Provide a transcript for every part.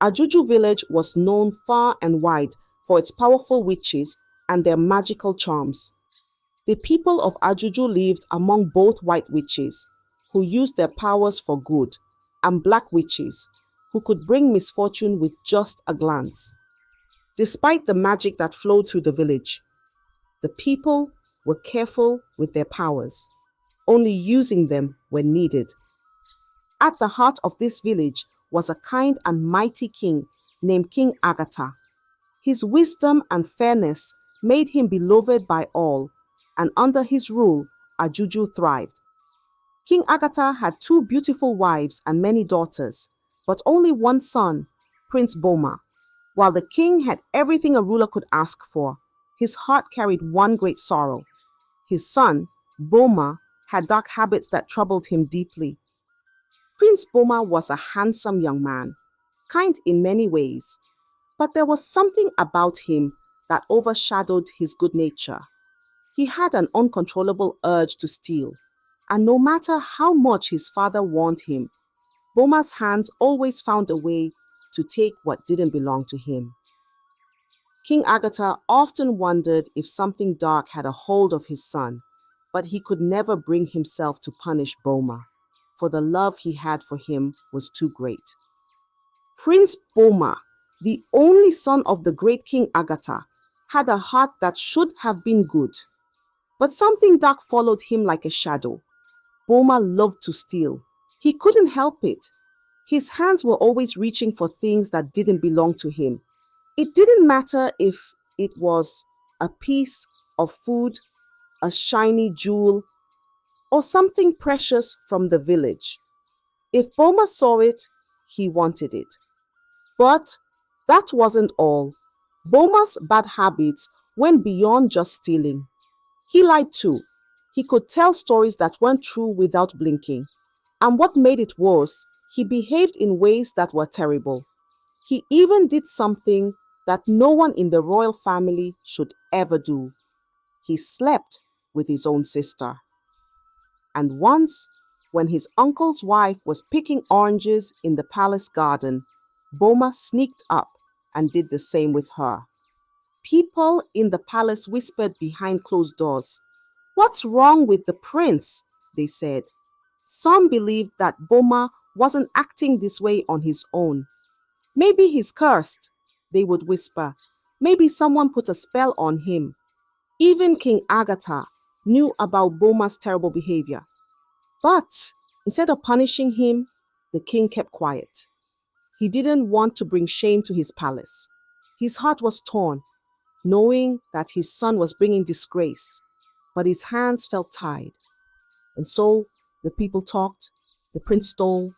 Ajuju village was known far and wide for its powerful witches and their magical charms. The people of Ajuju lived among both white witches, who used their powers for good, and black witches, who could bring misfortune with just a glance. Despite the magic that flowed through the village, the people were careful with their powers, only using them when needed. At the heart of this village was a kind and mighty king named King Agatha. His wisdom and fairness made him beloved by all, and under his rule, Ajuju thrived. King Agatha had two beautiful wives and many daughters, but only one son, Prince Boma. While the king had everything a ruler could ask for, his heart carried one great sorrow. His son, Boma, had dark habits that troubled him deeply. Prince Boma was a handsome young man, kind in many ways, but there was something about him that overshadowed his good nature. He had an uncontrollable urge to steal, and no matter how much his father warned him, Boma's hands always found a way to take what didn't belong to him. King Agatha often wondered if something dark had a hold of his son, but he could never bring himself to punish Boma, for the love he had for him was too great. Prince Boma, the only son of the great King Agatha, had a heart that should have been good. But something dark followed him like a shadow. Boma loved to steal. He couldn't help it. His hands were always reaching for things that didn't belong to him. It didn't matter if it was a piece of food, a shiny jewel, or something precious from the village. If Boma saw it, he wanted it. But that wasn't all. Boma's bad habits went beyond just stealing. He lied too. He could tell stories that weren't true without blinking. And what made it worse, he behaved in ways that were terrible. He even did something that no one in the royal family should ever do. He slept with his own sister. And once, when his uncle's wife was picking oranges in the palace garden, Boma sneaked up and did the same with her. People in the palace whispered behind closed doors. "What's wrong with the prince?" they said. Some believed that Boma wasn't acting this way on his own. "Maybe he's cursed," they would whisper. "Maybe someone put a spell on him." Even King Agatha knew about Boma's terrible behavior. But instead of punishing him, the king kept quiet. He didn't want to bring shame to his palace. His heart was torn, knowing that his son was bringing disgrace, but his hands felt tied. And so the people talked, the prince stole,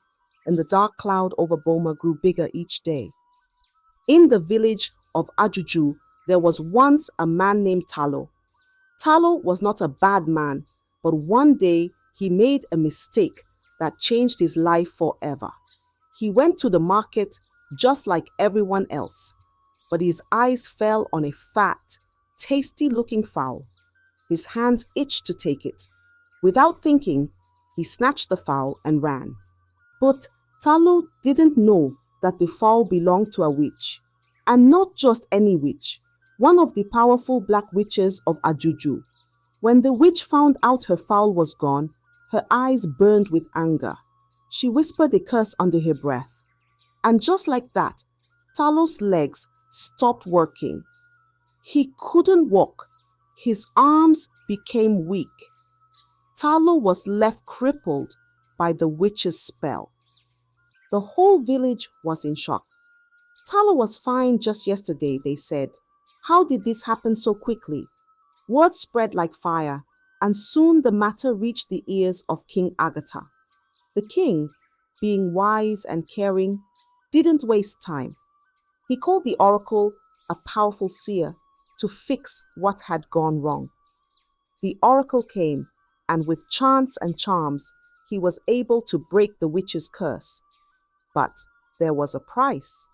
and the dark cloud over Boma grew bigger each day. In the village of Ajuju, there was once a man named Tallow. Tallow was not a bad man, but one day he made a mistake that changed his life forever. He went to the market just like everyone else, but his eyes fell on a fat, tasty-looking fowl. His hands itched to take it. Without thinking, he snatched the fowl and ran. But Tallow didn't know that the fowl belonged to a witch, and not just any witch, one of the powerful black witches of Ajuju. When the witch found out her fowl was gone, her eyes burned with anger. She whispered a curse under her breath. And just like that, Tallow's legs stopped working. He couldn't walk. His arms became weak. Tallow was left crippled by the witch's spell. The whole village was in shock. Tallow was fine just yesterday, they said. How did this happen so quickly? Word spread like fire, and soon the matter reached the ears of King Agatha. The king, being wise and caring, didn't waste time. He called the oracle, a powerful seer, to fix what had gone wrong. The oracle came, and with chants and charms, he was able to break the witch's curse. But there was a price.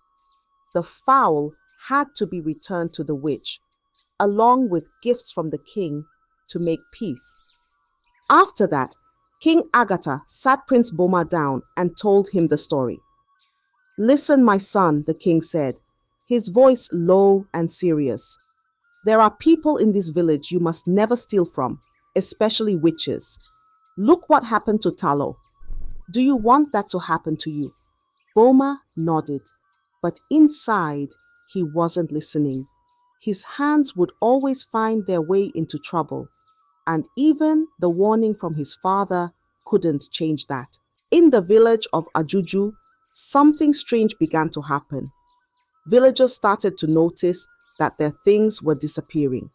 The fowl had to be returned to the witch, along with gifts from the king to make peace. After that, King Agatha sat Prince Boma down and told him the story. Listen, my son, the king said, his voice low and serious. There are people in this village you must never steal from, especially witches. Look what happened to Tallow. Do you want that to happen to you? Boma nodded, but inside he wasn't listening. His hands would always find their way into trouble, and even the warning from his father couldn't change that. In the village of Ajuju, something strange began to happen. Villagers started to notice that their things were disappearing.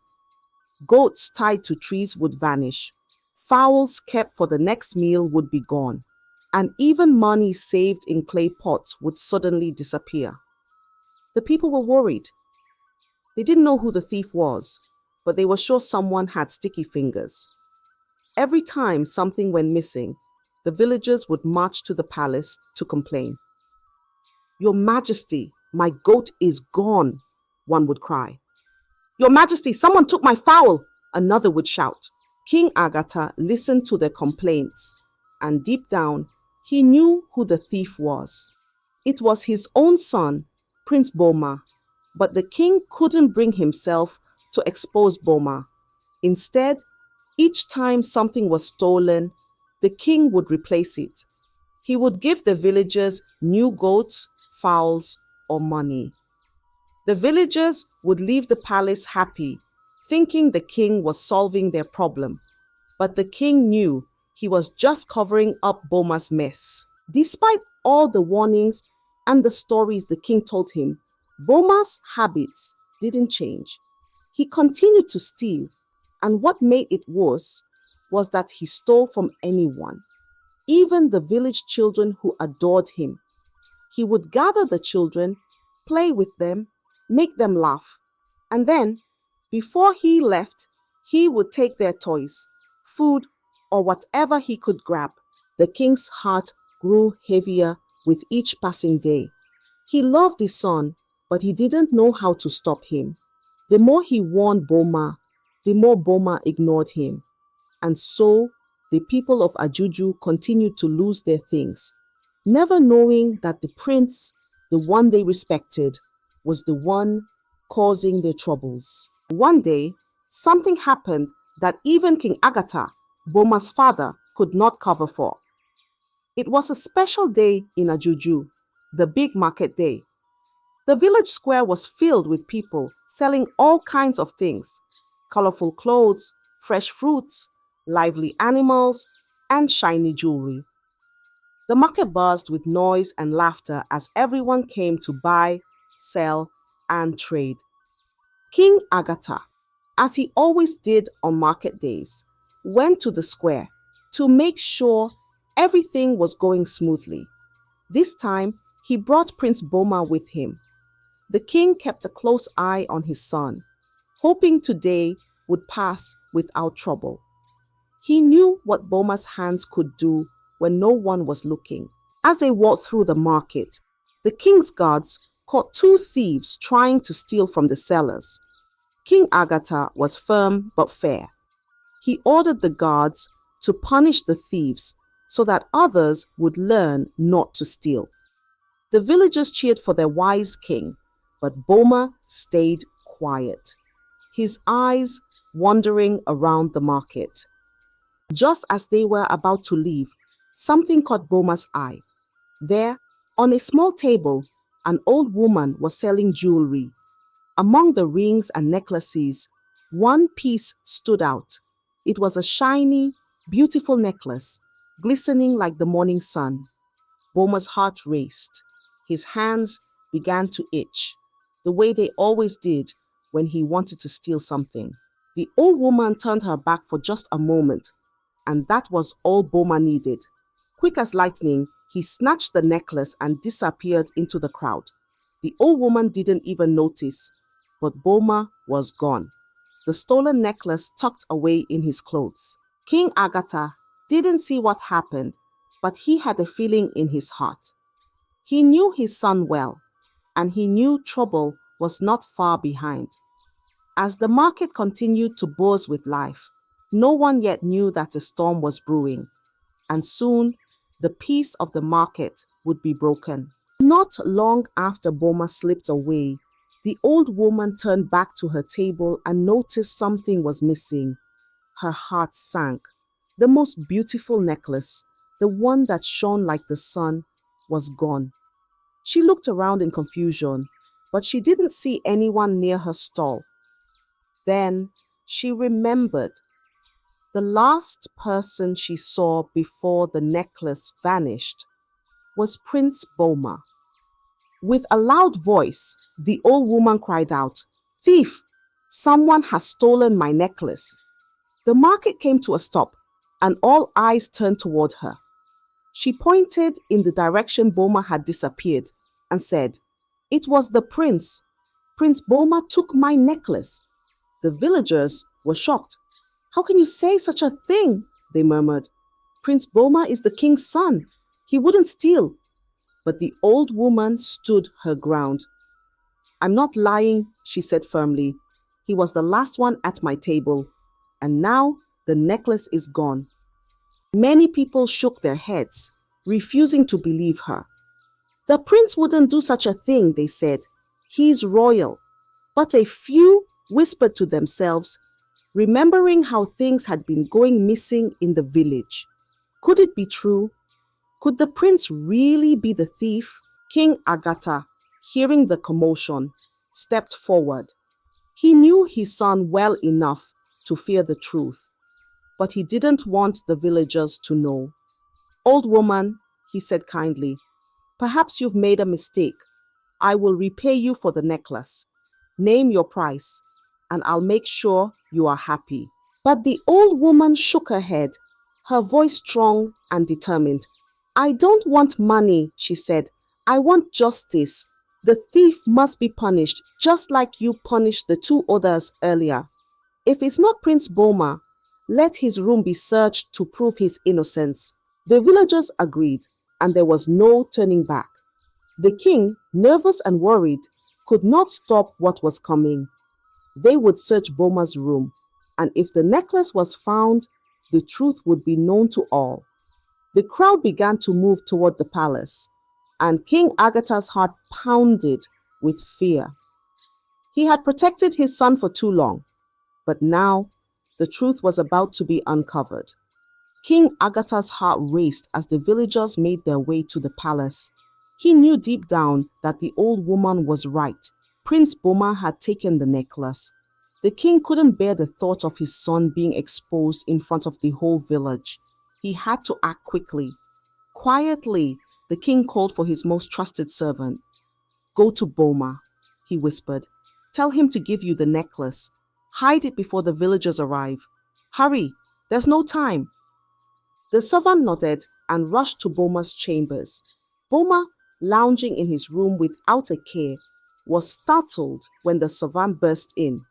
Goats tied to trees would vanish, fowls kept for the next meal would be gone, and even money saved in clay pots would suddenly disappear. The people were worried. They didn't know who the thief was, but they were sure someone had sticky fingers. Every time something went missing, the villagers would march to the palace to complain. "Your Majesty, my goat is gone," one would cry. "Your Majesty, someone took my fowl," another would shout. King Agatha listened to their complaints, and deep down, he knew who the thief was. It was his own son, Prince Boma, but the king couldn't bring himself to expose Boma. Instead, each time something was stolen, the king would replace it. He would give the villagers new goats, fowls, or money. The villagers would leave the palace happy, thinking the king was solving their problem. But the king knew he was just covering up Boma's mess. Despite all the warnings and the stories the king told him, Boma's habits didn't change. He continued to steal, and what made it worse was that he stole from anyone, even the village children who adored him. He would gather the children, play with them, make them laugh, and then, before he left, he would take their toys, food, or whatever he could grab. The king's heart grew heavier with each passing day. He loved his son, but he didn't know how to stop him. The more he warned Boma, the more Boma ignored him. And so, the people of Ajuju continued to lose their things, never knowing that the prince, the one they respected, was the one causing their troubles. One day, something happened that even King Agatha, Boma's father, could not cover for. It was a special day in Ajuju, the big market day. The village square was filled with people selling all kinds of things: colorful clothes, fresh fruits, lively animals, and shiny jewelry. The market buzzed with noise and laughter as everyone came to buy, sell, and trade. King Agatha, as he always did on market days, went to the square to make sure everything was going smoothly. This time, he brought Prince Boma with him. The king kept a close eye on his son, hoping today would pass without trouble. He knew what Boma's hands could do when no one was looking. As they walked through the market, the king's guards caught two thieves trying to steal from the sellers. King Agatha was firm but fair. He ordered the guards to punish the thieves so that others would learn not to steal. The villagers cheered for their wise king, but Boma stayed quiet, his eyes wandering around the market. Just as they were about to leave, something caught Boma's eye. There, on a small table, an old woman was selling jewelry. Among the rings and necklaces, one piece stood out. It was a shiny, beautiful necklace, glistening like the morning sun. Boma's heart raced. His hands began to itch, the way they always did when he wanted to steal something. The old woman turned her back for just a moment, and that was all Boma needed. Quick as lightning, he snatched the necklace and disappeared into the crowd. The old woman didn't even notice, but Boma was gone, the stolen necklace tucked away in his clothes. King Agatha didn't see what happened, but he had a feeling in his heart. He knew his son well, and he knew trouble was not far behind. As the market continued to buzz with life, no one yet knew that a storm was brewing, and soon the peace of the market would be broken. Not long after Boma slipped away, the old woman turned back to her table and noticed something was missing. Her heart sank. The most beautiful necklace, the one that shone like the sun, was gone. She looked around in confusion, but she didn't see anyone near her stall. Then she remembered. The last person she saw before the necklace vanished was Prince Boma. With a loud voice, the old woman cried out, "Thief! Someone has stolen my necklace." The market came to a stop, and all eyes turned toward her. She pointed in the direction Boma had disappeared and said, "It was the prince. Prince Boma took my necklace." The villagers were shocked. "How can you say such a thing?" they murmured. "Prince Boma is the king's son. He wouldn't steal." But the old woman stood her ground. "I'm not lying," she said firmly. "He was the last one at my table, and now the necklace is gone." Many people shook their heads, refusing to believe her. "The prince wouldn't do such a thing," they said. "He's royal." But a few whispered to themselves, remembering how things had been going missing in the village. Could it be true? Could the prince really be the thief? King Agatha, hearing the commotion, stepped forward. He knew his son well enough to fear the truth, but he didn't want the villagers to know. "Old woman," he said kindly, "perhaps you've made a mistake. I will repay you for the necklace. Name your price, and I'll make sure you are happy." But the old woman shook her head, her voice strong and determined. "I don't want money," she said. "I want justice. The thief must be punished, just like you punished the two others earlier. If it's not Prince Boma, let his room be searched to prove his innocence." The villagers agreed, and there was no turning back. The king, nervous and worried, could not stop what was coming. They would search Boma's room, and if the necklace was found, the truth would be known to all. The crowd began to move toward the palace, and King Agatha's heart pounded with fear. He had protected his son for too long, but now the truth was about to be uncovered. King Agatha's heart raced as the villagers made their way to the palace. He knew deep down that the old woman was right. Prince Boma had taken the necklace. The king couldn't bear the thought of his son being exposed in front of the whole village. He had to act quickly. Quietly, the king called for his most trusted servant. "Go to Boma," he whispered. "Tell him to give you the necklace. Hide it before the villagers arrive. Hurry, there's no time." The servant nodded and rushed to Boma's chambers. Boma, lounging in his room without a care, was startled when the servant burst in.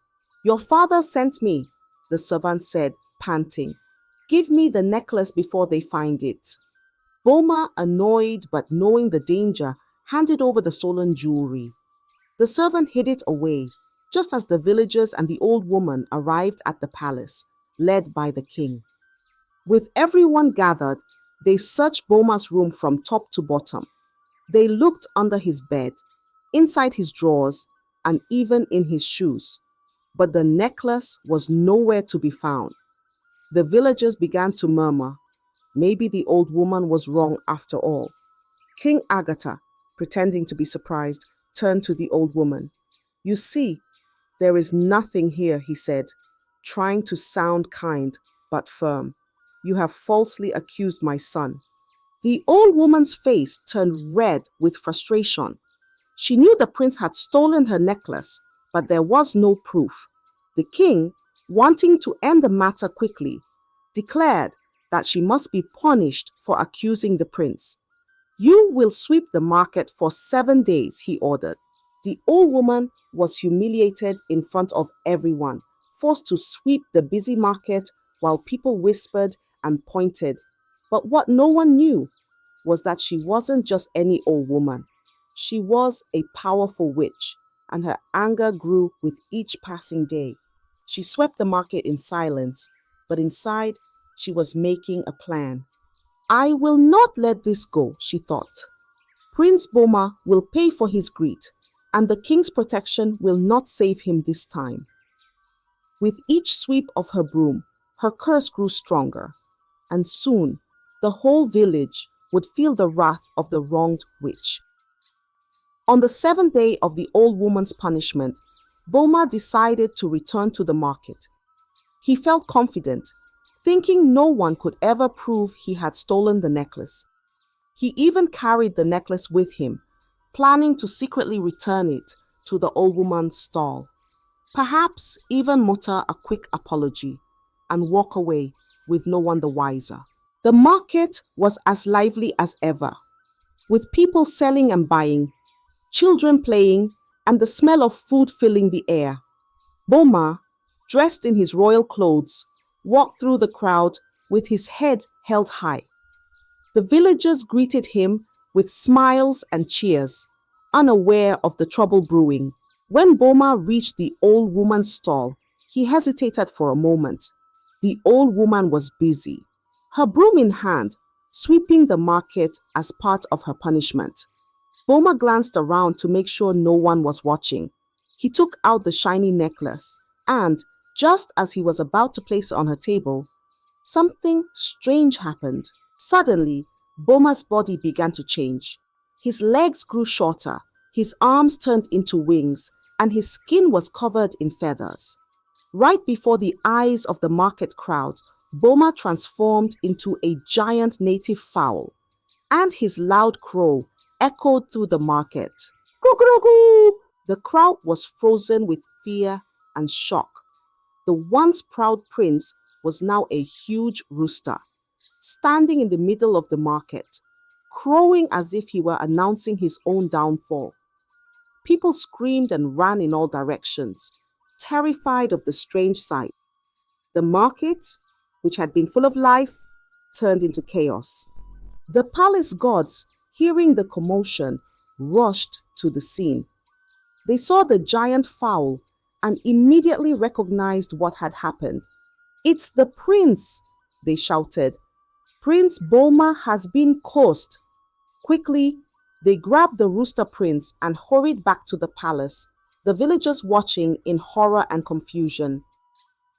"Your father sent me," the servant said, panting. "Give me the necklace before they find it." Boma, annoyed but knowing the danger, handed over the stolen jewelry. The servant hid it away, just as the villagers and the old woman arrived at the palace, led by the king. With everyone gathered, they searched Boma's room from top to bottom. They looked under his bed, inside his drawers, and even in his shoes. But the necklace was nowhere to be found. The villagers began to murmur. Maybe the old woman was wrong after all. King Agatha, pretending to be surprised, turned to the old woman. "You see, there is nothing here," he said, trying to sound kind but firm. "You have falsely accused my son." The old woman's face turned red with frustration. She knew the prince had stolen her necklace, but there was no proof. The king, wanting to end the matter quickly, declared that she must be punished for accusing the prince. "You will sweep the market for 7 days," he ordered. The old woman was humiliated in front of everyone, forced to sweep the busy market while people whispered and pointed. But what no one knew was that she wasn't just any old woman. She was a powerful witch, and her anger grew with each passing day. She swept the market in silence, but inside, she was making a plan. "I will not let this go," she thought. Prince Boma will pay for his greed, and the king's protection will not save him this time. With each sweep of her broom, her curse grew stronger, and soon the whole village would feel the wrath of the wronged witch. On the seventh day of the old woman's punishment, Boma decided to return to the market. He felt confident, thinking no one could ever prove he had stolen the necklace. He even carried the necklace with him, planning to secretly return it to the old woman's stall. Perhaps even mutter a quick apology and walk away with no one the wiser. The market was as lively as ever, with people selling and buying, children playing, and the smell of food filling the air. Boma, dressed in his royal clothes, walked through the crowd with his head held high. The villagers greeted him with smiles and cheers, unaware of the trouble brewing. When Boma reached the old woman's stall, he hesitated for a moment. The old woman was busy, her broom in hand, sweeping the market as part of her punishment. Boma glanced around to make sure no one was watching. He took out the shiny necklace, and just as he was about to place it on her table, something strange happened. Suddenly, Boma's body began to change. His legs grew shorter, his arms turned into wings, and his skin was covered in feathers. Right before the eyes of the market crowd, Boma transformed into a giant native fowl, and his loud crow echoed through the market. Cuckoo! The crowd was frozen with fear and shock. The once proud prince was now a huge rooster, standing in the middle of the market, crowing as if he were announcing his own downfall. People screamed and ran in all directions, terrified of the strange sight. The market, which had been full of life, turned into chaos. The palace guards, hearing the commotion, rushed to the scene. They saw the giant fowl and immediately recognized what had happened. "It's the prince!" they shouted. "Prince Boma has been cursed." Quickly, they grabbed the rooster prince and hurried back to the palace, the villagers watching in horror and confusion.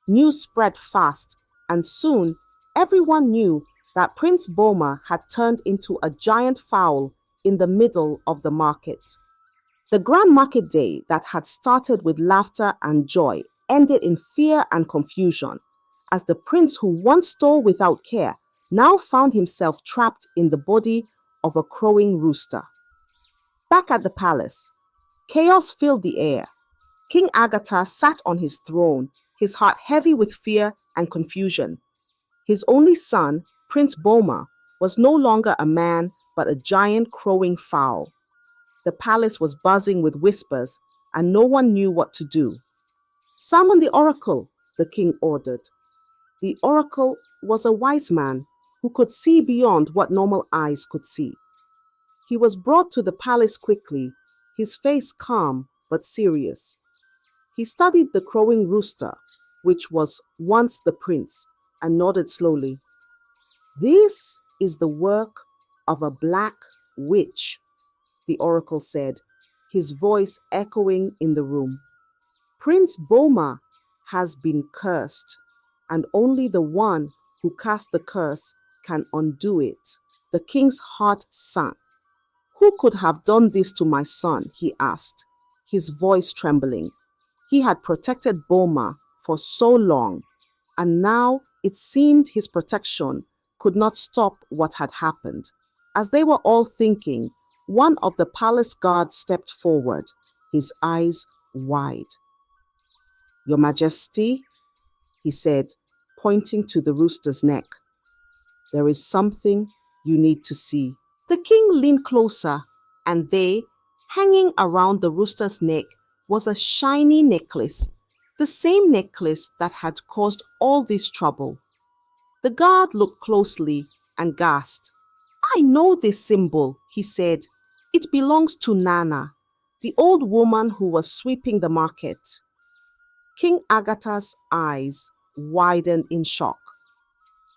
News spread fast, and soon everyone knew that Prince Boma had turned into a giant fowl in the middle of the market. The grand market day that had started with laughter and joy ended in fear and confusion, as the prince who once stole without care now found himself trapped in the body of a crowing rooster. Back at the palace, chaos filled the air. King Agatha sat on his throne, his heart heavy with fear and confusion. His only son, Prince Boma, was no longer a man but a giant crowing fowl. The palace was buzzing with whispers, and no one knew what to do. "Summon the oracle," the king ordered. The oracle was a wise man who could see beyond what normal eyes could see. He was brought to the palace quickly, his face calm but serious. He studied the crowing rooster, which was once the prince, and nodded slowly. "This is the work of a black witch," the oracle said, his voice echoing in the room. "Prince Boma has been cursed, and only the one who cast the curse can undo it." The king's heart sank. "Who could have done this to my son?" he asked, his voice trembling. He had protected Boma for so long, and now it seemed his protection could not stop what had happened. As they were all thinking, one of the palace guards stepped forward, his eyes wide. "Your Majesty," he said, pointing to the rooster's neck, "there is something you need to see." The king leaned closer, and there, hanging around the rooster's neck, was a shiny necklace, the same necklace that had caused all this trouble. The guard looked closely and gasped. "I know this symbol," he said. "It belongs to Nana, the old woman who was sweeping the market." King Agatha's eyes widened in shock.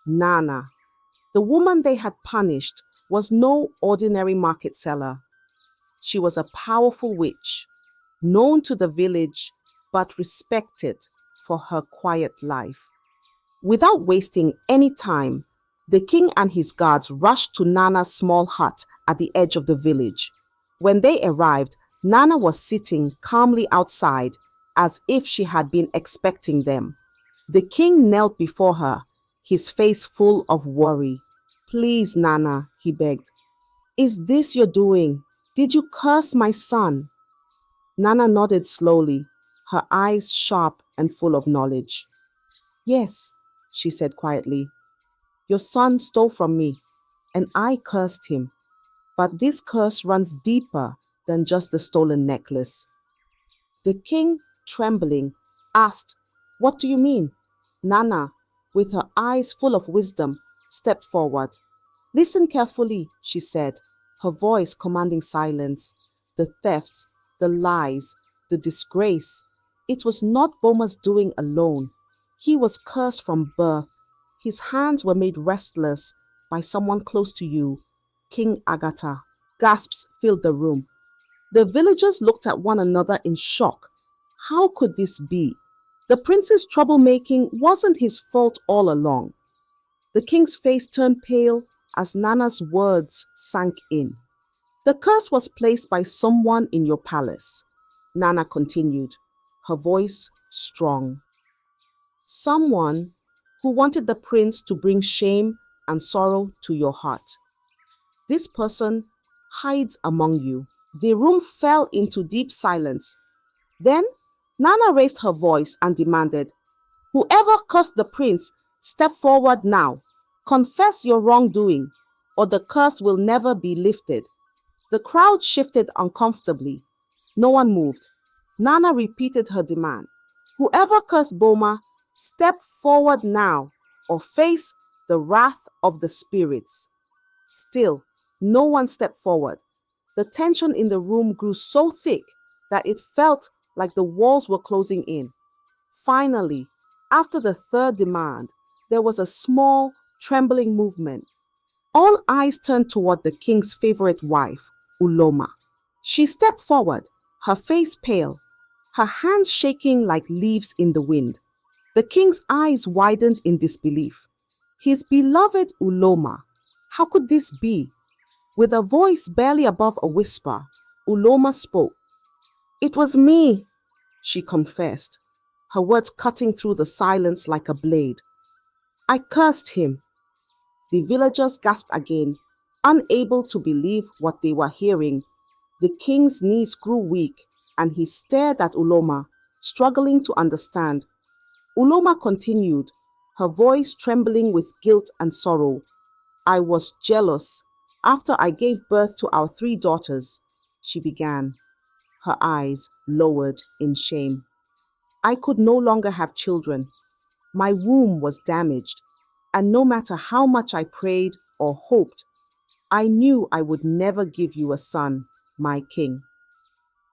Nana, the woman they had punished, was no ordinary market seller. She was a powerful witch, known to the village but respected for her quiet life. Without wasting any time, the king and his guards rushed to Nana's small hut at the edge of the village. When they arrived, Nana was sitting calmly outside as if she had been expecting them. The king knelt before her, his face full of worry. "Please, Nana," he begged. "Is this your doing? Did you curse my son?" Nana nodded slowly, her eyes sharp and full of knowledge. "Yes," she said quietly. "Your son stole from me, and I cursed him. But this curse runs deeper than just the stolen necklace." The king, trembling, asked, "What do you mean?" Nana, with her eyes full of wisdom, stepped forward. "Listen carefully," she said, her voice commanding silence. "The thefts, the lies, the disgrace. It was not Boma's doing alone. He was cursed from birth. His hands were made restless by someone close to you, King Agatha." Gasps filled the room. The villagers looked at one another in shock. How could this be? The prince's troublemaking wasn't his fault all along. The king's face turned pale as Nana's words sank in. "The curse was placed by someone in your palace," Nana continued, her voice strong. "Someone who wanted the prince to bring shame and sorrow to your heart. This person hides among you." The room fell into deep silence. Then Nana raised her voice and demanded, "Whoever cursed the prince, step forward now. Confess your wrongdoing, or the curse will never be lifted." The crowd shifted uncomfortably. No one moved. Nana repeated her demand. "Whoever cursed Boma, step forward now, or face the wrath of the spirits." Still, no one stepped forward. The tension in the room grew so thick that it felt like the walls were closing in. Finally, after the third demand, there was a small, trembling movement. All eyes turned toward the king's favorite wife, Uloma. She stepped forward, her face pale, her hands shaking like leaves in the wind. The king's eyes widened in disbelief. His beloved Uloma. How could this be? With a voice barely above a whisper, Uloma spoke. "It was me," she confessed, her words cutting through the silence like a blade. "I cursed him." The villagers gasped again, unable to believe what they were hearing. The king's knees grew weak, and he stared at Uloma, struggling to understand. Uloma continued, her voice trembling with guilt and sorrow. "I was jealous. After I gave birth to our 3 daughters," she began, her eyes lowered in shame. "I could no longer have children. My womb was damaged, and no matter how much I prayed or hoped, I knew I would never give you a son, my king."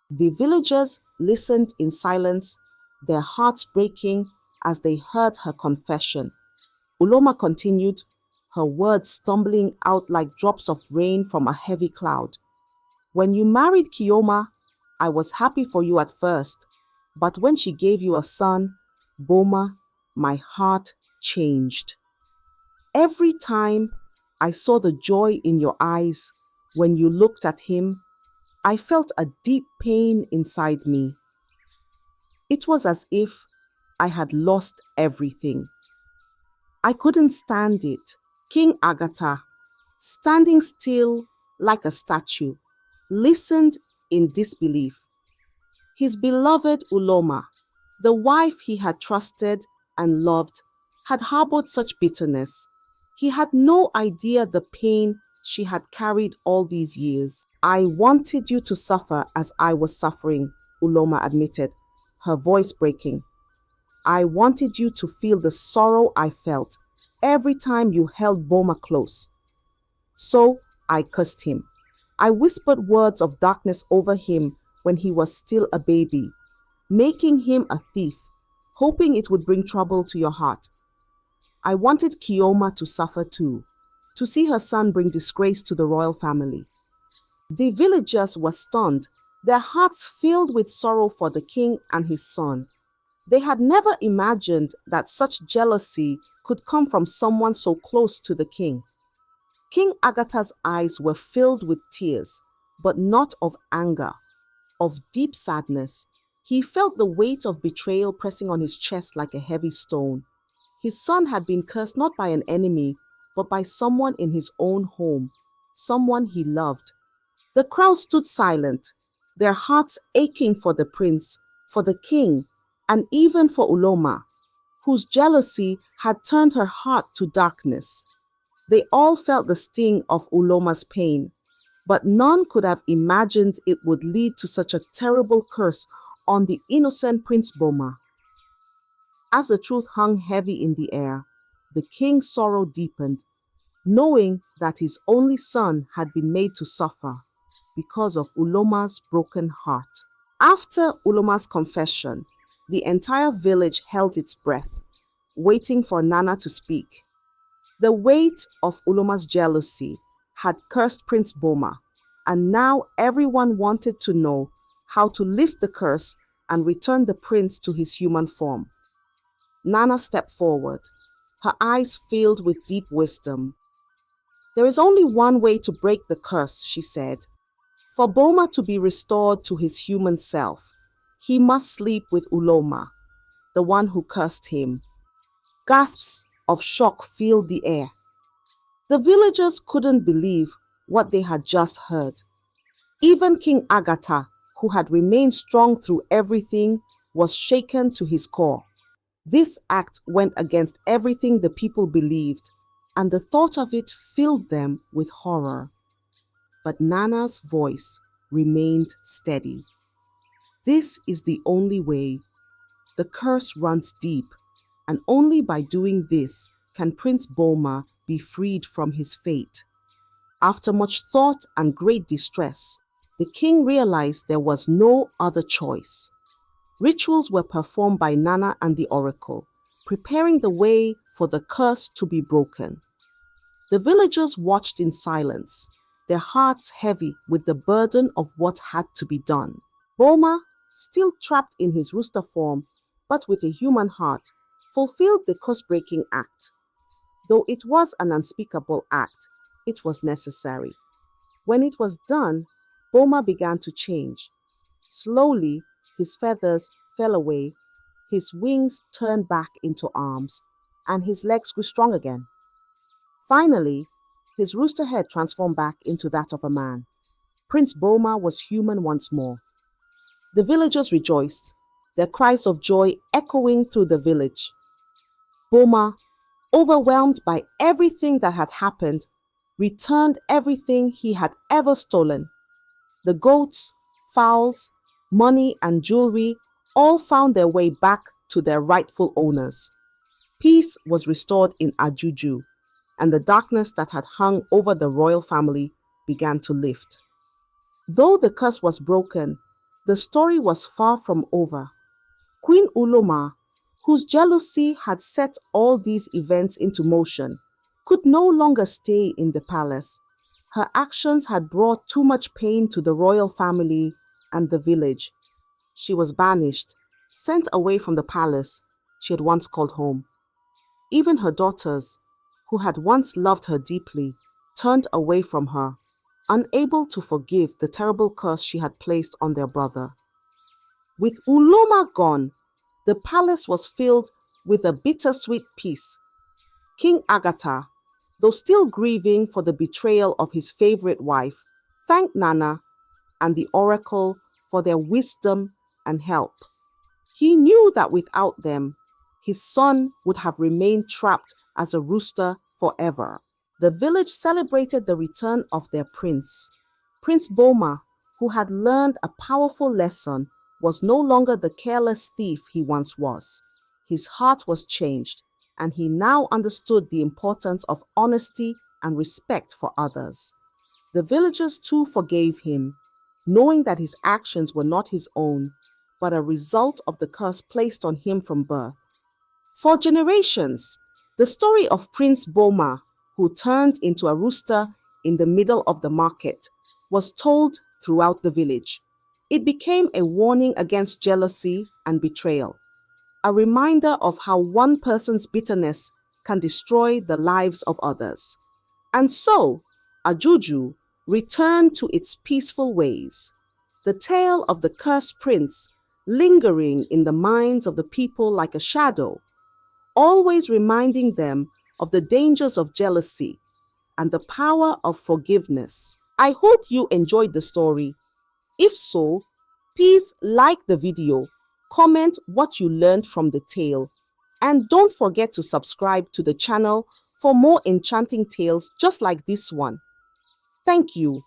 The villagers listened in silence, their hearts breaking as they heard her confession. Uloma continued, her words stumbling out like drops of rain from a heavy cloud. "When you married Kioma, I was happy for you at first, but when she gave you a son, Boma, my heart changed. Every time I saw the joy in your eyes when you looked at him, I felt a deep pain inside me. It was as if I had lost everything. I couldn't stand it." King Agatha, standing still like a statue, listened in disbelief. His beloved Uloma, the wife he had trusted and loved, had harbored such bitterness. He had no idea the pain she had carried all these years. "I wanted you to suffer as I was suffering," Uloma admitted, her voice breaking. "I wanted you to feel the sorrow I felt every time you held Boma close. So I cursed him. I whispered words of darkness over him when he was still a baby, making him a thief, hoping it would bring trouble to your heart. I wanted Kioma to suffer too, to see her son bring disgrace to the royal family. The villagers were stunned, their hearts filled with sorrow for the king and his son. They had never imagined that such jealousy could come from someone so close to the king. King Agatha's eyes were filled with tears, but not of anger, of deep sadness. He felt the weight of betrayal pressing on his chest like a heavy stone. His son had been cursed not by an enemy, but by someone in his own home, someone he loved. The crowd stood silent, their hearts aching for the prince, for the king, and even for Uloma, whose jealousy had turned her heart to darkness. They all felt the sting of Uloma's pain, but none could have imagined it would lead to such a terrible curse on the innocent Prince Boma. As the truth hung heavy in the air, the king's sorrow deepened, knowing that his only son had been made to suffer because of Uloma's broken heart. After Uloma's confession, the entire village held its breath, waiting for Nana to speak. The weight of Uloma's jealousy had cursed Prince Boma, and now everyone wanted to know how to lift the curse and return the prince to his human form. Nana stepped forward, her eyes filled with deep wisdom. "There is only one way to break the curse," she said. "For Boma to be restored to his human self, he must sleep with Uloma, the one who cursed him." Gasps of shock filled the air. The villagers couldn't believe what they had just heard. Even King Agatha, who had remained strong through everything, was shaken to his core. This act went against everything the people believed, and the thought of it filled them with horror. But Nana's voice remained steady. "This is the only way. The curse runs deep, and only by doing this can Prince Boma be freed from his fate." After much thought and great distress, the king realized there was no other choice. Rituals were performed by Nana and the oracle, preparing the way for the curse to be broken. The villagers watched in silence, their hearts heavy with the burden of what had to be done. Boma, still trapped in his rooster form, but with a human heart, fulfilled the curse-breaking act. Though it was an unspeakable act, it was necessary. When it was done, Boma began to change. Slowly, his feathers fell away, his wings turned back into arms, and his legs grew strong again. Finally, his rooster head transformed back into that of a man. Prince Boma was human once more. The villagers rejoiced, their cries of joy echoing through the village. Boma, overwhelmed by everything that had happened, returned everything he had ever stolen. The goats, fowls, money, and jewelry all found their way back to their rightful owners. Peace was restored in Ajuju, and the darkness that had hung over the royal family began to lift. Though the curse was broken, the story was far from over. Queen Uloma, whose jealousy had set all these events into motion, could no longer stay in the palace. Her actions had brought too much pain to the royal family and the village. She was banished, sent away from the palace she had once called home. Even her daughters, who had once loved her deeply, turned away from her, unable to forgive the terrible curse she had placed on their brother. With Uloma gone, the palace was filled with a bittersweet peace. King Agatha, though still grieving for the betrayal of his favorite wife, thanked Nana and the oracle for their wisdom and help. He knew that without them, his son would have remained trapped as a rooster forever. The village celebrated the return of their prince. Prince Boma, who had learned a powerful lesson, was no longer the careless thief he once was. His heart was changed, and he now understood the importance of honesty and respect for others. The villagers too forgave him, knowing that his actions were not his own, but a result of the curse placed on him from birth. For generations, the story of Prince Boma, who turned into a rooster in the middle of the market, was told throughout the village. It became a warning against jealousy and betrayal, a reminder of how one person's bitterness can destroy the lives of others. And so, Ajuju returned to its peaceful ways, the tale of the cursed prince lingering in the minds of the people like a shadow, always reminding them of the dangers of jealousy and the power of forgiveness. I hope you enjoyed the story. If so, please like the video, comment what you learned from the tale, and don't forget to subscribe to the channel for more enchanting tales just like this one. Thank you.